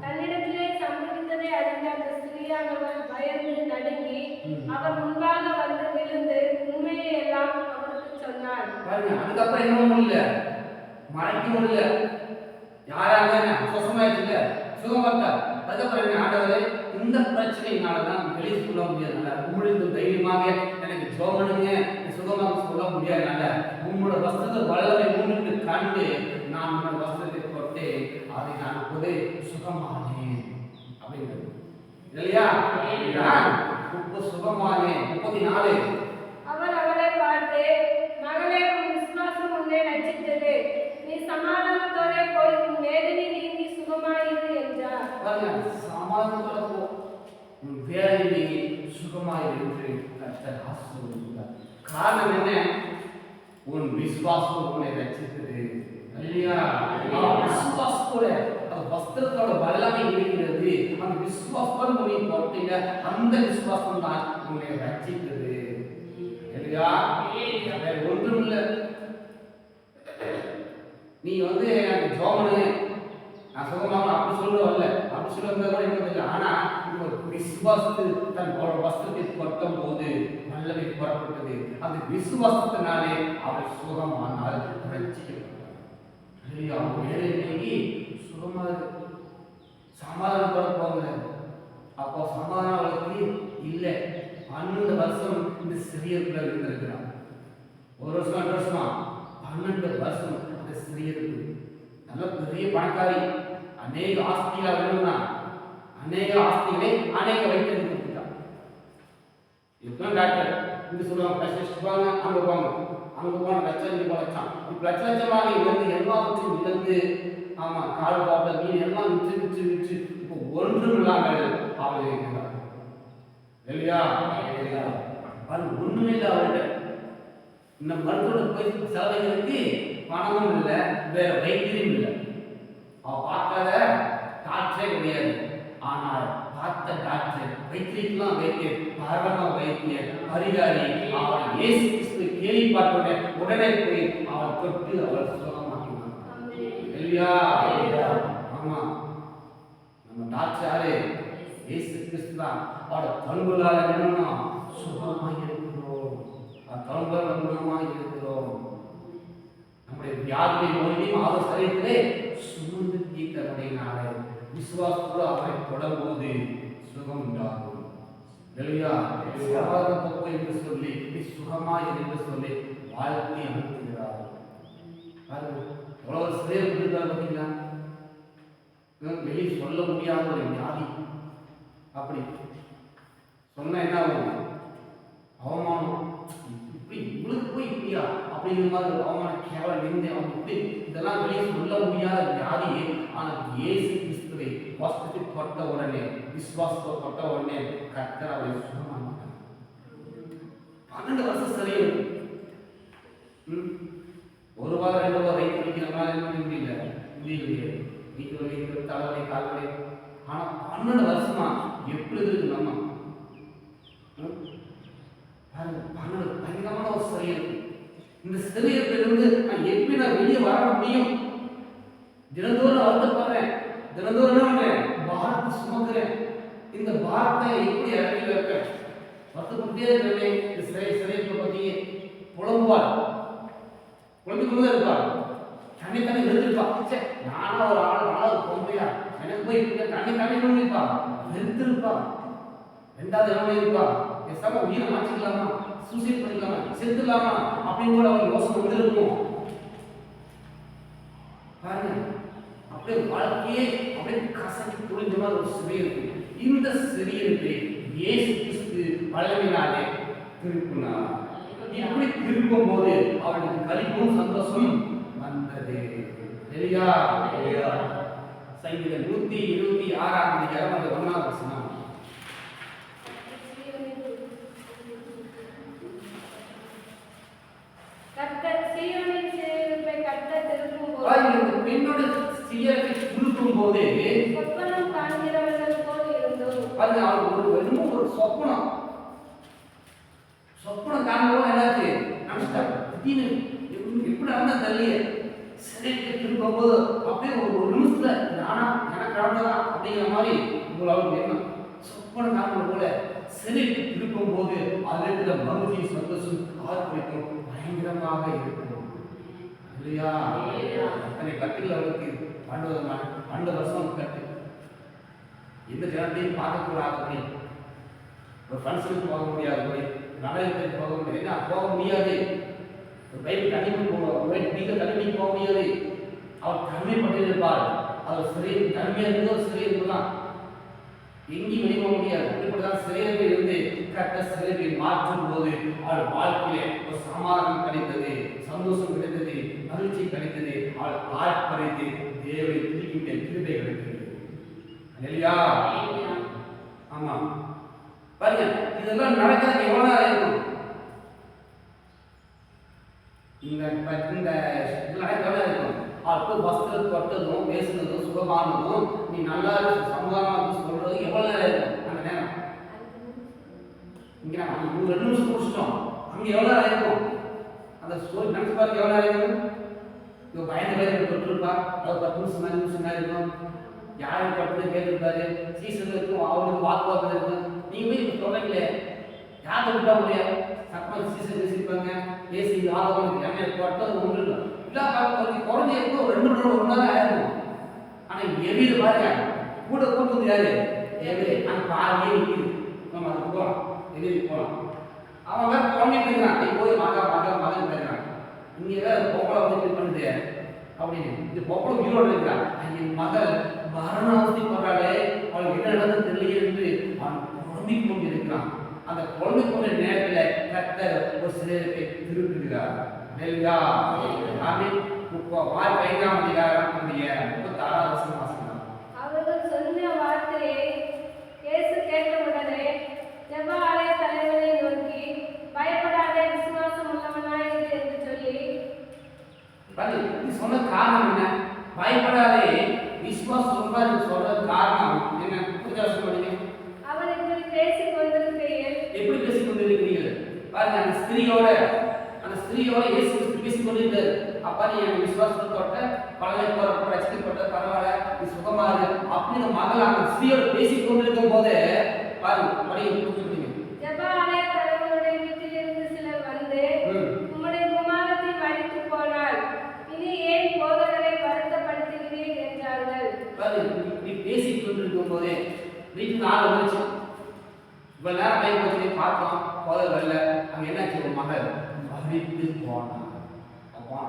Speaker 2: தன்னிடத்திலே சம்பவித்ததை அறிந்த அந்த ஸ்திரீயானவள் பயந்து நடுங்கி அவர் முன்பாக வந்து விழுந்து உண்மையை எல்லாம் அவருக்கு சொன்னார்.
Speaker 1: பாருங்க, அதுக்கப்புறம் என்ன இல்லை, மறைக்க முடியல. யாராக சுகமாயிடுச்சு, சுகமாட்டா. அதுக்கப்புறம் என்ன, ஆண்டவரே இந்த பிரச்சனையினாலதான் வெளியே சொல்ல முடியாது, உங்களுக்கு தைரியமாக எனக்கு ஜெபம் பண்ணுங்க, சுகமாக சொல்ல முடியாதனால உன்னோட வஸ்திரத்தை வல்லமை முன்னிட்டு கண்டு நான் உன்னோட வஸ்திரத்தை தொட்டு அதை நான் போதே சுகமானேன் அப்படிங்கிறது இல்லையா? சுகமானேன். 34
Speaker 2: அவர் அவளை பார்த்து, மகளே, உன் விசுவாசம் உன்னை ரட்சித்தது, நீ சமாதானத்தோட போய் உன் வேதனை நீங்கி சுகமாயிரு என்றார்.
Speaker 1: சமாதானத்தோட போ, உன் வேதனை நீங்கி சுகமாயிரு என்று கர்த்தர் ஆசீர்வதித்தார். காரணம் என்ன? உன் விசுவாசம் உன்னை ரட்சித்தது இல்லையா? விசுவாசத்தோட வஸ்திரத்தோட வல்லமை இருக்கிறது. அந்த விசுவாசத்தோட நீ தொட்டீங்க, அந்த விசுவாசம் தான் உன்னை ரட்சித்தது இல்லையா? வேற ஒன்றும் இல்லை. நீ எனக்கு ஜோமனு நான் சுகமாக அப்படி சொல்லுவல்ல, அப்படி சொல்லுவதா கூட எனக்கு இல்லை. ஆனா விசுவாசத்து தன் வஸ்திரத்தை தொட்டும் போது வல்லமை புறப்பட்டது. அந்த விசுவாசத்தினாலே அவள் சுகமானால் ரட்சிக்கப்பட்டார் இல்லையா? வேலை நீங்கி சுகமா சமாதானத்தோட போங்க. அப்போ சமாதானம் அவளுக்கு இல்லை. 12 வருஷம் இந்த சிறியருக்குள்ள இருந்திருக்கிறான். 1 வருஷம் 2 வருஷமா 12 வருஷம் அந்த சிறியருக்கு நல்ல பெரிய பணக்காரி, அநேக ஆஸ்திகளை வேணும்னா அநேக ஆஸ்திகளை அநேக வைத்தியம் கொடுத்துட்டான். இப்பதான் டாக்டர் இங்க சொல்லுவாங்க, ஸ்பெஷலிஸ்ட் போவாங்க, அங்க போவாங்க, அங்க போன லட்சம் வச்சான். இப்ப லட்சமாக இருந்து எல்லாவற்றையும் இழந்து, ஆமா காடு பாப்ப மீன் எல்லாம் விற்று இப்போ ஒன்றும் இல்லாமல் அவள் இருக்கிறார் இல்லையா? அது ஒண்ணுமே இல்லை அவள்கிட்ட. இந்த மருத்துவ போய் செலவைகளுக்கு பணமும் இல்லை, வேற வைத்தியம் இல்லை. அவ பார்க்காத டாக்டரே கிடையாது. ஆனால் பார்த்த டாக்டர் வைத்தியெல்லாம் வைத்தியர், பரம வைத்தியர், பரிகாரி. அவள் இயேசு கிறிஸ்து கேள்விப்பட்ட உடனே போய் அவள் தொட்டு அவள் சுகமாக்கினான் இல்லையா? ஆமா, நம்ம டாக்டர் யாரு? இயேசு கிறிஸ்து தான். அவளோட தழும்புகளால் என்னன்னா சுகமாக இருக்கிறோம். தழும்புகளால் குணமாக இருக்கிறோம். நம்முடைய வியாதியை நோயினையும் அவர் சரீரத்திலே சுமந்து தீர்த்தபடியினாலே விசுவாசத்தோடு அவரை தொடரும்போது சுகம் உண்டாகும் இல்லையா? போய் என்று சொல்லி நீ சுகமாய் என்று சொல்லி வாழ்த்தி அனுப்புகிறார். எவ்வளவு சிறையில் இருந்தார் பார்த்தீங்களா? வெளியே சொல்ல முடியாத ஒரு வியாதி. அப்படி சொன்ன என்ன ஆகும்? அவமானம். இப்படி இவளுக்கு போய் இப்படியா அப்படிங்கிற மாதிரி ஒரு அவமானம், கேவலம், நிந்தை, அவங்க இதெல்லாம் வெளியே சொல்ல முடியாத வியாதியே. ஆனால் இயேசு கிறிஸ்துவை வஸ்திரத்தை தொட்ட உடனே, விசுவாசத்தை தொட்ட உடனே கர்த்தர் அவரை சுகமாக்கினார். 12 வருஷம் சரியும். 1 வாரம் 2 வாரம் வயிற்று வலிக்கிற மாதிரி முடியல, முடியலையே. வீட்டு வலி, தலைவலி, கால்வலி. ஆனா 12 வருஷமா எப்படி இருக்கு நம்ம? 12 பயங்கரமான ஒரு சரீரம். இந்த சரீரத்திலிருந்து நான் எப்படி நான் வெளியே வர முடியும்? தினந்தோறும் வருத்தப்படுறேன், தினந்தோறும் என்ன பண்றேன்? பாரத்தை சுமக்கிறேன். இந்த பாரத்தை எப்படி இறக்கி வைப்பேன்? வருத்தப்பட்டே இருக்கிறேன். இந்த சரீரத்தை பத்தி புலம்புவாள், புலம்பிக்கொண்டு இருப்பாள். தண்ணி வெறுத்துருப்பா. நானும் ஒரு ஆள் பொம்பையா, எனக்கு போய் தண்ணி கொண்டிருப்பா, வெறுத்திருப்பா. 2வது என்ன இருப்பா? பேசாம உயிரை மாற்றிக்கலாமா, சூசைட் பண்ணிக்கலாமா, செத்துலாமா அப்படின்னு கூட அவங்க யோசனை வந்து இருக்கும். பாருங்க, அப்படியே வாழ்க்கையே அப்படியே கசக்கி புரிஞ்ச மாதிரி ஒரு சிறை இருக்கு. இந்த சிறையிற்கு இயேசு கிறிஸ்து வல்லமையினாலே திருப்பினார். இப்படி திருப்பும் போது அவளுக்கு களிப்பும் சந்தோஷம் வந்தது இல்லையா? சங்கீதம் 126ஆம் அதிகாரம் 1ஆம் வசனம். பெண்ணோட சீயரை திருப்பும் போது
Speaker 2: சொப்பனம் காண்கிறவர்கள் போல் இருந்தோம்.
Speaker 1: பாருங்க, அவருக்கு ஒரு சொப்பனம் காணும்போது என்னாச்சு? நினைச்சிட்டாங்க. எப்படி நடந்தா தள்ளிய சிறைக்கு திருப்பும் போது அப்படியே ஒரு நிமிஷத்துல நானா எனக்கு நடந்ததான் அப்படிங்கிற மாதிரி உங்களுக்கு எண்ணம். சொப்பனம் காணும் போல சிறைக்கு திருப்பும் போது அதில் இருக்கிற மகிழ்ச்சி, சந்தோஷம், ஆர்ப்பரிக்கும் பயங்கரமாக இருக்கும் இல்லையா? அத்தனை கட்டில் அவளுக்கு 12 வருஷம் கட்டு. எந்த ஜனத்தையும் பார்க்கக்கூடாதபடி, ஒரு ஃபங்க்ஷனுக்கு போக முடியாதபடி, நாடகத்துக்கு போக முடியாது. என்ன போக முடியாது? ஒரு பைபிள் தனிமை போக முடியாது. அவர் தனிமைப்பட்டிருப்பார். அவர் சிறை தனிமையாக இருந்து ஒரு சிறை இருந்துதான் எங்கேயும் வெளியே போக முடியாது. இப்படிப்பட்டதான் சிறையில் இருந்து கர்த்தர் சிறையை மாற்றும் போது அவள் வாழ்க்கையிலே ஒரு சமாதானம் கிடைத்தது, சந்தோஷம் கிடைத்தது, மகிழ்ச்சி கிடைத்தது. அவள் ஆட்பறித்து தேவை திருக்கிட்ட கிருபை கிடைத்தது. இல்லையா? ஆமா பாருங்க, இதெல்லாம் நடக்கிறதுக்கு எவ்வளவு நேரம் இருக்கும்? இந்த நடக்கிறதா இருக்கும். அப்போ வஸ்திரம் தொட்டதும் பேசுனதும் சுகமானதும் நீ நல்லா சமாதானமாக சொல்றது எவ்வளவு நேரம் இருக்கும்? அந்த நேரம் இங்க நம்ம 2 நிமிஷம் முடிச்சிட்டோம். அங்க எவ்வளவு நேரம் இருக்கும்? அந்த ஸ்டோரி நினைச்சு பாருங்க எவ்வளவு நேரம் இருக்கும். இப்போ பயந்து தொட்டிருப்பா, அது 10 நிமிஷம் 5 நிமிஷம் நேரம் இருக்கும். யாரும் பட்டு கேட்டிருப்பாரு, சீசன் இருக்கும், அவங்களுக்கு வாக்குவாதம் இருக்கும். நீங்க போய் சொல்றீங்களே யார் விட்டா முடியாது, சக்கமாக சீசன் பேசியிருப்பாங்க, பேசி ஆதவனுக்கு என்ன பட்டது ஒன்று இல்லை குறைஞ்சி இருக்கும். 2 மணி நேரம் 1 மணி நேரம் ஆயிருக்கும். ஆனா எவிது பாருங்க கூட கூட்டு யாரு எவிது அங்க பாதியே நிற்குது. நம்ம அதுக்கு போகலாம், எதிரி போகலாம். அவன் வேற குழந்தைட்டு இருக்கிறான், நீ போய் மகன் பேசுறான். இங்க வேற பொம்பளை வந்து இது பண்ணுது அப்படின்னு இந்த பொம்பளை உயிரோடு இருக்கிறான். என் மகள் மரணாவஸ்தை போடுறாளே, அவளுக்கு என்ன நடந்தது தெரியல என்று அவன் குழம்பிக் கொண்டிருக்கிறான். அந்த குழம்பு கொண்ட நேரத்தில் கர்த்தர் ஒரு சிலருக்கு திருப்புகிறார்.
Speaker 2: அவர்கள் சொன்ன வார்த்தையை இயேசு கேட்டவுடனே ஜெப ஆலய தலைவரை நோக்கி, பயப்படாதே, விசுவாசம் உள்ளவனாய் இரு என்று சொல்லி
Speaker 1: சொன்ன காரணம் என்ன? பயப்படாதே விசுவாசம் சொல்றது காரணம் என்ன?
Speaker 2: அவன் இப்படி பேசிக் கொண்டிருக்கையில்
Speaker 1: எப்படி பேசிக் கொண்டிருக்கிறீர்கள் பாருங்க. அந்த ஸ்திரீயோட இயேசு பேசிக் கொண்டிருந்தார். அப்பா நீ என் விசுவாசத்தோட்ட பழகை போற ரசிக்கப்பட்ட பரவாயில்ல, நீ சுகமா இருக்கு அப்படின்னு மகள் அந்த ஸ்திரீயோட பேசிக் கொண்டிருக்கும் போது பாருங்க படிங்க.
Speaker 2: ஜெப ஆலய தலைவருடைய வீட்டிலிருந்து சிலர் வந்து, உம்முடைய குமாரத்தை மரித்து போனாள், இனி ஏன் போதகரை வருத்தப்படுத்துகிறீர் என்றார்கள்.
Speaker 1: இப்படி பேசிக் கொண்டிருக்கும் போதே வீட்டுக்கு ஆள் வந்துச்சு. இவ்வளவு நேரம் பைக் வச்சு பார்த்தோம், போதகர் வரல. அங்க என்னாச்சு? ஒரு மகள் மரித்து போனான்.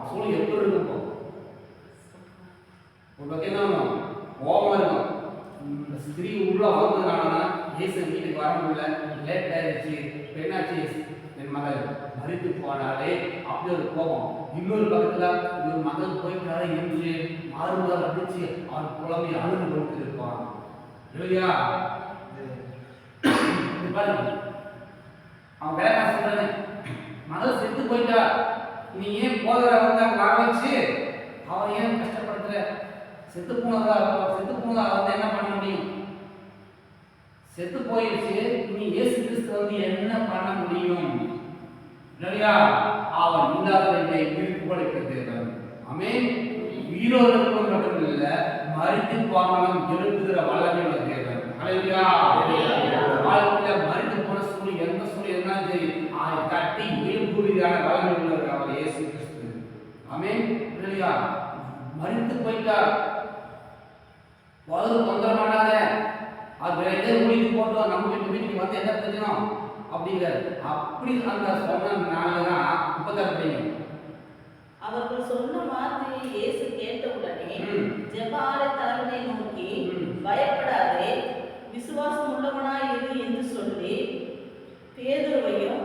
Speaker 1: சூழல் எப்படி இருக்கும்? ஒரு பக்கம் கோபம் இருக்கும். இந்த ஸ்திரீ உள்ள வந்ததுனால இயேசு வீட்டுக்கு வர முடியல, லேட் ஆயிடுச்சு. என்னாச்சு? என் மகள் மரித்து போனாலே அப்படி ஒரு கோபம். இன்னொரு பக்கத்துல ஒரு மகள் போயிட்டாரு என்று மாறுதல் அடிச்சு அவன் குழந்தை அழுது கொடுத்து இருப்பான். இல்லையா? அவன் வேலை சொல்றானே, மகள் செத்து போயிட்டா, நீ ஏன் போதகரை வந்து அங்க வர வச்சு அவன் ஏன் கஷ்டப்படுத்துற? செத்து போனதா வந்து என்ன பண்ண முடியும்? செத்து போயிடுச்சு, நீ இயேசு கிறிஸ்து வந்து என்ன பண்ண முடியும்? இல்லையா? அவன் இல்லாதவனை உயிர்ப்புப்படுத்த ஆமென். உயிரோடு மட்டும் இல்ல, மரித்து போனாலும் எழுப்புகிற வல்லமை உள்ள தேவன். அல்லேலூயா. வாழ்க்கையில மரித்து போன சூழ்நிலை எந்த சூழ்நிலை இருந்தாலும் சரி, அதை தட்டி எழுப்புகிறான வல்லமை உள்ளவர் அவர் இயேசு கிறிஸ்து. ஆமென். அல்லேலூயா. மரித்து போயிட்டா போதும் தொந்தர மாட்டாத, அது எதை முடித்து போட்டோம் நம்ம வீட்டுக்கு வந்து என்ன பிரச்சனை அப்படிங்கிற அப்படி அந்த சொன்னதுனாலதான் 36 படிங்க.
Speaker 3: அவர்கள் சொன்ன வார்த்தையை இயேசு கேட்டவுடனே ஜெப ஆலய தலைவனை நோக்கி, பயப்படாதே, விசுவாசம் உள்ளவனாய் இரு என்று சொல்லி பேதுருவையும்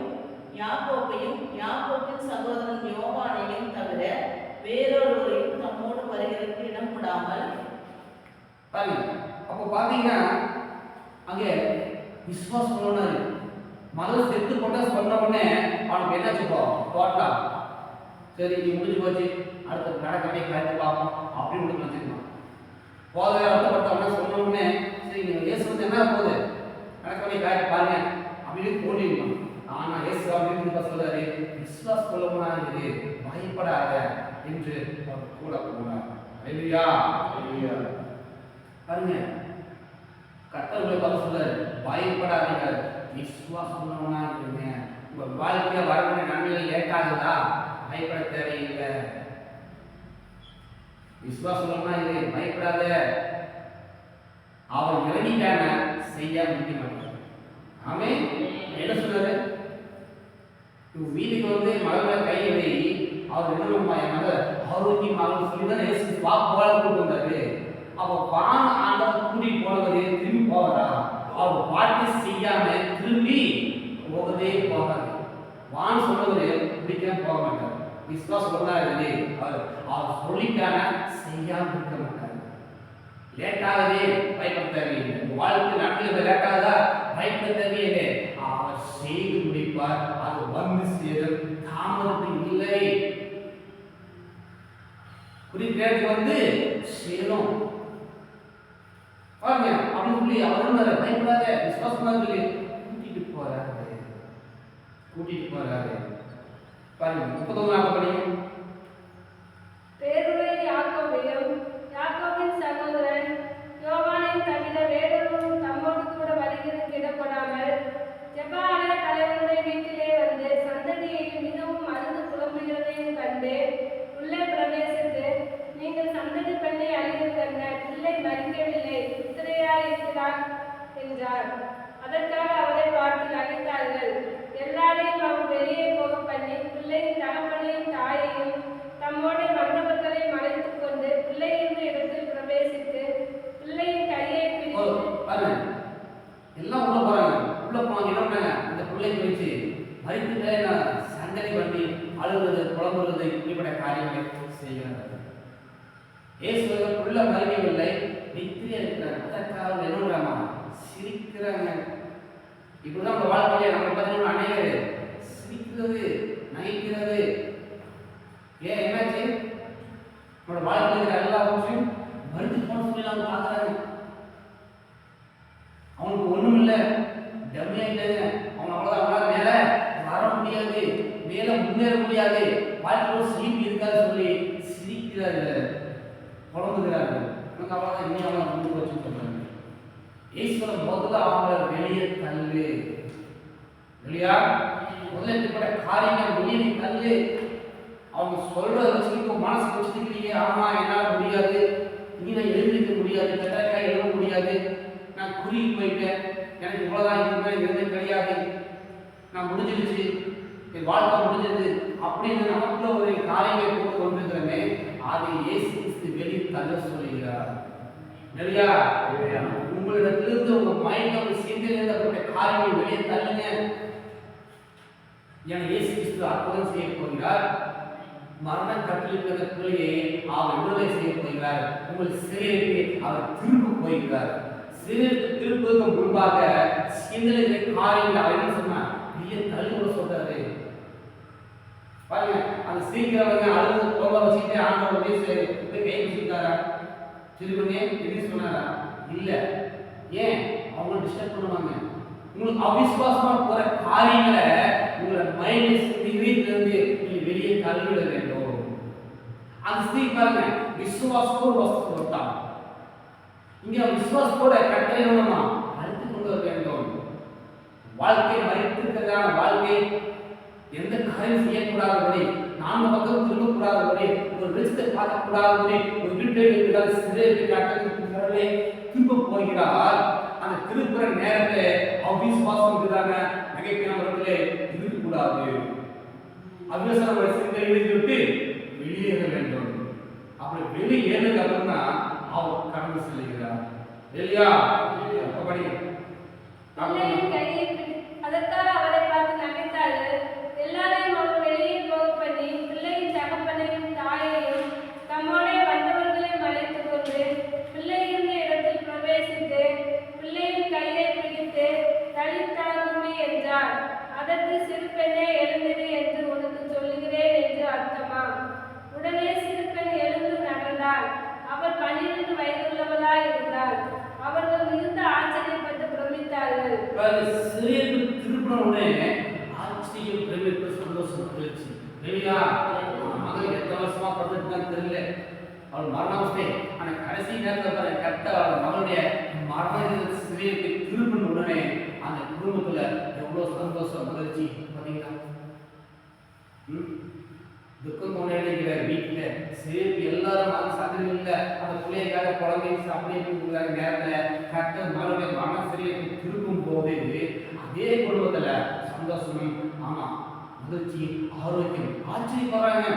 Speaker 3: யாக்கோபையும் யாக்கோபின் சகோதரன் யோவானையும் தவிர வேறொருவரையும் தம்மோடு வருகிறதுக்கு இடம் விடாமல்
Speaker 1: பாருங்க. அப்போ பாத்தீங்கன்னா அங்கே விசுவாசம் உள்ளவனாரு மகள் செத்து போட்டா சொன்ன உடனே அவனுக்கு என்ன சொல்லுவோம்? டோட்டலா சரி நீ முடிஞ்சு போச்சு, அடுத்த நடக்கவே கருத்து பார்ப்போம் அப்படின்னு நினைச்சுக்கணும். போதகரை அர்த்தப்பட்டவன சொன்ன உடனே சரி நீங்கள் இயேசு வந்து என்ன போகுது நடக்கவே காய்ச்சி பாருங்க அப்படின்னு தோண்டிருக்கணும். ஆனா இயேசு அப்படின்னு சொல்றாரு, விசுவாசம் உள்ளவனா இரு, பயப்படாத என்று கூட போனார். அல்லேலூயா. பாருங்க கர்த்தர் பார்த்து சொல்றாரு, பயப்படாதீங்க, விசுவாசம் உள்ளவனா இருங்க. உங்க வாழ்க்கையில வரக்கூடிய நன்மைகள் லேட் ஆகுதா? பயப்பட தேவையில்லை. விசுவாசமா இரு, பயப்படாத. அவன் இறங்கிட்டான செய்ய முடிய மாட்டான். ஆமே என்ன சொல்றாரு? வீட்டுக்கு வந்து மகளை கையை வை, அவர் என்ன என்னால ஆரோக்கியமாக சொல்லிதான் இயேசு வாக்கு கொண்டு வந்தாரு. அப்ப வான ஆண்டவர் கூட்டிட்டு போனவரே திரும்பி போவாரா? அவர் வார்த்தை செய்யாம திரும்பி போகவே போகாது. வான் சொன்னவரே பிடிக்காம போக மாட்டார். விசுவாசம் சொன்னாரு, அவர் சொல்லிட்டான செய்யாம இருக்க மாட்டார். லேட்டாகவே பயப்பட தேவையில்லை. வாழ்க்கை நாட்டில் லேட்டாகதா பயப்பட தேவையில்லை. அவர் செய்து முடிப்பார். அது வந்து சேரும், தாமதம் இல்லை. குறிப்பிட்ட வந்து சேரும் பாருங்க. அப்படின்னு சொல்லி அவர் பயப்படாத விசுவாசமா சொல்லி கூட்டிட்டு போறாரு. பாருங்க 31 படியும்.
Speaker 2: பேதுருவை யாக்கோபையும் யாக்கோபின் சகோதரன் யோவானையும் தவிர வேறொருவரும் தம்மோடு கூட வருகிறதுக்கு இடப்படாமல் ஜெப ஆலய தலைவருடைய வீட்டிலே வந்து சந்ததியையும் மிகவும் அழுது புலம்புகிறதையும் கண்டு உள்ளே பிரவேசித்து, நீங்கள் சந்ததி பெண்ணை அழிகிறதென்ன? பிள்ளை மறிக்கவில்லை, இருக்கிறார் என்றார். அதற்காக அவரை பார்த்து நகைத்தார்கள். எல்லாரையும் அவர் வெளியே போக பண்ணி பிள்ளையின் தகப்பனையும் தாயையும் தம்மோட வந்தவர்களை மறைத்துக் கொண்டு பிள்ளையின் இடத்தில் பிரவேசித்து பிள்ளையின் கையை பிடித்து
Speaker 1: எல்லாம் உள்ள போறாங்க. உள்ள போனாங்க. என்ன பண்ணாங்க? அந்த பிள்ளை குறிச்சு மறித்துட்டே சண்டை பண்ணி அழுகுறது, புலம்புறது, இப்படிப்பட்ட காரியங்களை செய்கிறார்கள். இயேசுவர் புள்ள மறிக்கவில்லை, நித்திரையா இருக்கிறாங்க. அதற்காக என்னமா சிரிக்கிறாங்க. இப்படிதான் நம்ம வாழ்க்கையில நம்ம பார்த்தீங்கன்னா அநேகர் சிரிக்கிறது, நகைக்கிறது. ஏன் என்னாச்சு? நம்மளோட வாழ்க்கையில் எல்லா விஷயம் மறுத்து போன சொல்லி அவங்க பார்க்குறாங்க. அவனுக்கு ஒன்றும் இல்லை, டம்மியாயிட்டாங்க. அவன் அவ்வளோதான், அவங்களால மேலே வர முடியாது, மேலே முன்னேற முடியாது, வாழ்க்கையோட சிரிப்பு இருக்காது சொல்லி சிரிக்கிறார்கள், புலம்புகிறார்கள். எனக்கு அவ்வளோதான், இனி அவன் முன்னு வச்சுன்னு சொல்றாங்க. ஈஸ்வரன் முதல்ல அவங்கள வெளியே தள்ளு இல்லையா? முதல்ல இப்படிப்பட்ட காரியங்கள் வெளியே தள்ளு. அவங்க சொல்றத வச்சுக்கிட்டு மனசு வச்சுக்கிட்டீங்க, ஆமா என்னால் முடியாது, இனி நான் எழுந்திருக்க முடியாது, கட்டாக்காய் எழுத முடியாது, நான் குறுகி போயிட்டேன், எனக்கு இவ்வளோதான் இருந்தேன், இருந்தே கிடையாது, நான் முடிஞ்சிருச்சு, என் வாழ்க்கை முடிஞ்சது அப்படின்னு நமக்குள்ள ஒரு காரியங்களை போட்டு கொண்டிருக்கிறோமே, அதை இயேசு கிறிஸ்து வெளியே தள்ள சொல்லுகிறார். இல்லையா? உங்களிடத்திலிருந்து உங்க மைண்ட் சிந்தையிலிருந்து அப்படிப்பட்ட காரியங்கள் வெளியே தள்ளுங்க. ஏன்னா இயேசு கிறிஸ்து அற்புதம் செய்ய போகிறார். மரண கட்டிலிருக்கிற பிள்ளையை அவர் விடுதலை செய்ய போகிறார். உங்கள் சிறைக்கு அவர் திரும்ப போகிறார். சிறைக்கு திருப்பதற்கு முன்பாக சிந்தையில காரியங்கள் அவர் என்ன சொன்னார்? வெளியே தள்ளுங்க சொல்றாரு. பாருங்க, அந்த சீக்கிரவங்க அழுது போக வச்சுட்டு ஆண்டவர் கை வச்சுட்டாரா? திருப்பங்க என்ன சொன்னாரா? இல்ல. ஏன்? அவங்க டிஸ்டர்ப் பண்ணுவாங்க. உங்களுக்கு அவிசுவாசமா போற காரியங்களை உங்களோட மைண்ட் வீட்டிலிருந்து நீங்க வெளியே தள்ளிவிட வேண்டும். அந்த ஸ்திரீ பாருங்க, விசுவாசத்தோடு வசதி கொடுத்தாங்க. இங்க விசுவாசத்தோட கட்டளைமா அழைத்து கொண்டு வர வேண்டும். வாழ்க்கை மறைத்திருக்கிறதான வாழ்க்கை எந்த காரியம் செய்யக்கூடாதபடி, நாம பக்கம் திரும்பக்கூடாதபடி, ஒரு வெளிச்சத்தை பார்க்கக்கூடாதபடி, ஒரு வீட்டை திரும்ப போகிறார். அந்த திருப்புற நேரத்தை அவிசுவாசம் இருக்கிறாங்க நகைப்பினவர்களே இருக்கக்கூடாது. அவிசுவாச சிந்தை விட்டு வெளியேற வேண்டும். அப்படி வெளியேறதுக்கு அப்புறம் தான் அவர் கடந்து செல்கிறார். இல்லையா?
Speaker 2: அதற்காக அவரை பார்த்து நகைத்தார்கள். எல்லாரையும் அவர் வெளியே போக பண்ணி பிள்ளையின் தகப்பனையும் தாயையும் தம்மோட வந்தவர்களை மறைத்துக் கொண்டு பிள்ளையின் இடத்தில் பிரவேசித்து பிள்ளையின் கையை பிடித்து தளித்தாகுமே என்றார். அதற்கு சிறு பெண்ணே எழுந்திரு என்று உனக்கு சொல்லுகிறேன் என்று அர்த்தமா? உடனே சிறு பெண் எழுந்து நடந்தாள். அவர் 12 வயதுள்ளவளாய் இருந்தார். அவர்கள் மிகுந்த ஆச்சரியப்பட்டு பிரமித்தார்கள்.
Speaker 1: ஆச்சரியம், பிரமிப்பு, சந்தோஷம் இருந்துச்சு. இல்லையா? மகள் எத்தனை வருஷமா படுத்துட்டு தெரியல, அவள் மரணாவஸ்தை. ஆனா கடைசி நேரத்தில் கட்ட மகளுடைய மரண சிறைக்கு திருப்பின உடனே அந்த குடும்பத்துல எவ்வளவு சந்தோஷம், மகிழ்ச்சி பார்த்தீங்களா? துக்கம் கொண்டாடுகிற வீட்டுல சேர்த்து எல்லாரும் அந்த சந்ததியில் அந்த பிள்ளைக்காக குழந்தை அப்படிங்கிற நேரத்துல கட்ட மகளுடைய மரண சிறைக்கு திருப்பும் போது அதே குடும்பத்துல சந்தோஷமும், ஆமா, மகிழ்ச்சி, ஆரோக்கியம், ஆச்சரியப்படுறாங்க.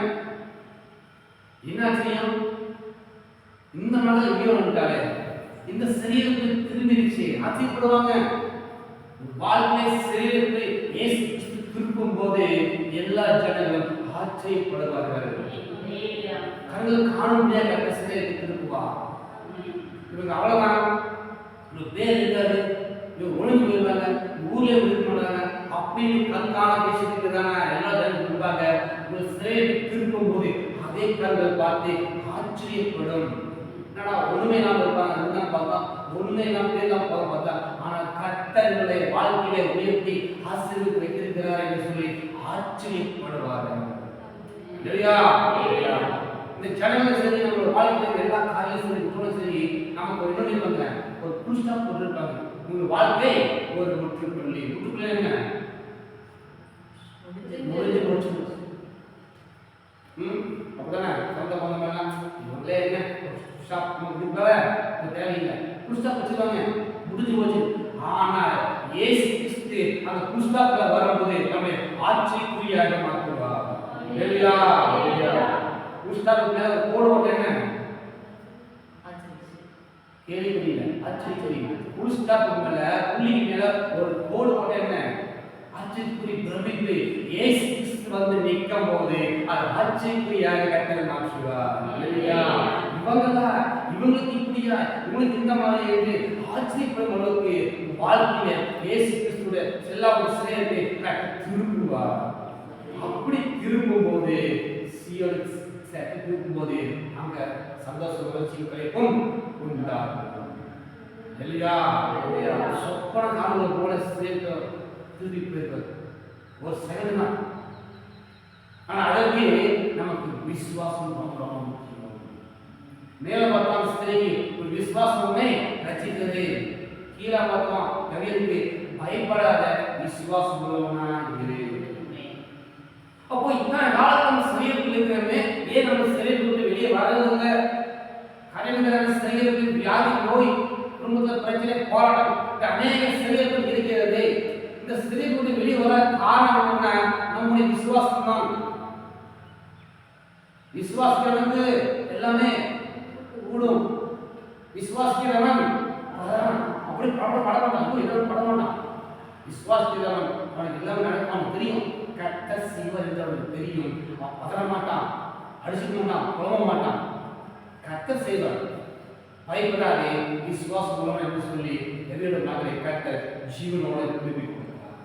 Speaker 1: என்ன ஆச்சரியம், இந்த மகள் எங்கேயோ வந்துட்டாலே, இந்த சரீரத்துக்கு திரும்பிடுச்சு, ஆச்சரியப்படுவாங்க. வாழ்க்கை சரீரத்தை இயேசு கிறிஸ்து திருப்பும் போது எல்லா ஜனங்களும் ஆச்சரியப்படுவார்கள். கண்கள் காண முடியாத சரீரத்தை திருப்புவா. இவங்க அவ்வளவுதான், ஒரு பேர் இருக்காரு, இவங்க ஒழுங்கு போயிருவாங்க, ஊர்ல இருக்க மாட்டாங்க அப்படின்னு கண் காண பேசிட்டு தானே எல்லா ஜனங்களும் இருப்பாங்க. ஒரு சரீரத்தை திருப்பும் போது அதே கண்கள் பார்த்து ஆச்சரியப்படும். என்னடா ஒண்ணுமே இல்லாம இருப்பாங்க, அதுதான் பார்த்தா ஒண்ணுமே இல்லாம பேர்லாம் போக பார்த்தா, ஆனா கர்த்தருடைய வாழ்க்கையில உயர்த்தி ஆசீர்வதித்து வைத்திருக்கிறார் என்று சொல்லி ஆச்சரியப்படுவார்கள். இல்லையா? இந்த ஜனங்கள் சரி, நம்ம வாழ்க்கையில எல்லா காரியம் சரி, குற்றம் சரி, நமக்கு ஒரு இன்னொன்று இருப்பாங்க, ஒரு புதுசா போட்டிருப்பாங்க, உங்க வாழ்க்கை ஒரு முற்றுப்புள்ளி. முற்றுப்புள்ளி என்ன? முடிஞ்சு போச்சு. அப்படிதானே? சொந்த பந்தம் எல்லாம் இவங்களே என்ன ஸ்டாப் தேவையில்லை, புதுசா வச்சுருவாங்க, முடிஞ்சு போச்சு. ஆனா இயேசு கிறிஸ்து அந்த புதுசாப்ல வரும்போது நம்மை ஆட்சிக்குரியாக மாற்றுவார். இல்லையா? புதுசாப்புக்கு மேல கோடு போட்டு என்ன கேள்விக்குரிய ஆச்சரியக்குரிய புதுசாப்புக்கு மேல புள்ளிக்கு மேல ஒரு கோடு போட்டு என்ன ஆச்சரியக்குரிய பிரமிப்பு. இயேசு கிறிஸ்து வந்து நிற்கும் போது அது ஆச்சரியக்குரியாக கர்த்தர் மாற்றுவார். இல்லையா? இவங்களுக்கு இப்படியா, இவங்களுக்கு இந்த மாதிரி என்று ஆச்சரியப்படும் அளவுக்கு வாழ்க்கையில இயேசு கிறிஸ்துடைய செல்லாத சிலையத்தை திரும்புவார். அப்படி திரும்பும் போது திரும்பும் போது அங்க சந்தோஷ உணர்ச்சி கிடைக்கும் உண்டாகும். இல்லையா? சொப்பன காலம் போல சிலையை திரும்பி போயிருக்கிறது ஒரு செகண்ட் தான். ஆனா அதற்கு நமக்கு விசுவாசம் ரொம்ப முக்கியம். மேல பார்த்தோம் ஸ்திரீக்கு ஒரு விசுவாசமே ரசிக்கிறது, கீழே பார்த்தோம் கவியருக்கு பயப்படாத விசுவாசம் உள்ளவனா இரு. அப்போ இத்தனை காலத்துல சரீரத்தில் இருக்கிறவங்க ஏன் நம்ம சரீரத்தை விட்டு வெளியே வர்றதுங்க? கடைநிலையான சரீரத்தில் வியாதி, நோய், குடும்பத்தில் பிரச்சனை, போராட்டம் அநேக சரீரத்தில் இருக்கிறது. இந்த சரீரத்தை விட்டு வெளியே வர காரணம் என்ன? நம்முடைய விசுவாசம் தான். விசுவாசிக்கிறவனுக்கு எல்லாமே கூடும். விசுவாசிக்கிறவன் அப்படி படமாட்டான். விசுவாசிக்கிறவன் அவனுக்கு எல்லாமே நடக்கும் தெரியும். கர்த்தர் செய்வார் என்று அவனுக்கு தெரியும். பதற மாட்டான், அடிச்சுக்க மாட்டான், புலம்ப மாட்டான். கர்த்தர் செய்வார், பயப்படாதே, விசுவாசம் மூலம் என்று சொல்லி எதிரிடம் மகளை கர்த்தர் ஜீவனோட திருப்பி கொடுத்தார்.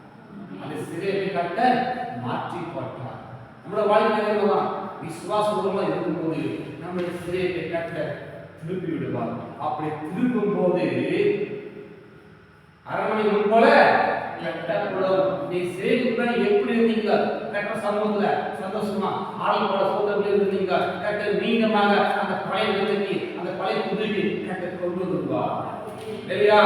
Speaker 1: அந்த சிறையை கர்த்தர் மாற்றி போட்டார். நம்மளோட வாழ்க்கையில விசுவாசம் மூலமா இருக்கும்போது நம்முடைய சிறையை கர்த்தர் திருப்பி விடுவார். அப்படி திருப்பும் போது அரண்மனை முன் போல கட்டப்படும். நீ சிறைக்குள்ள எப்படி இருந்தீங்க? கட்ட சமூகத்துல சந்தோஷமா ஆள் போல சோதனை இருந்தீங்க. கட்ட மீண்டமாக அந்த பழைய நிலைக்கு, அந்த பழைய புதுக்கு கட்ட கொண்டு வருவா. இல்லையா?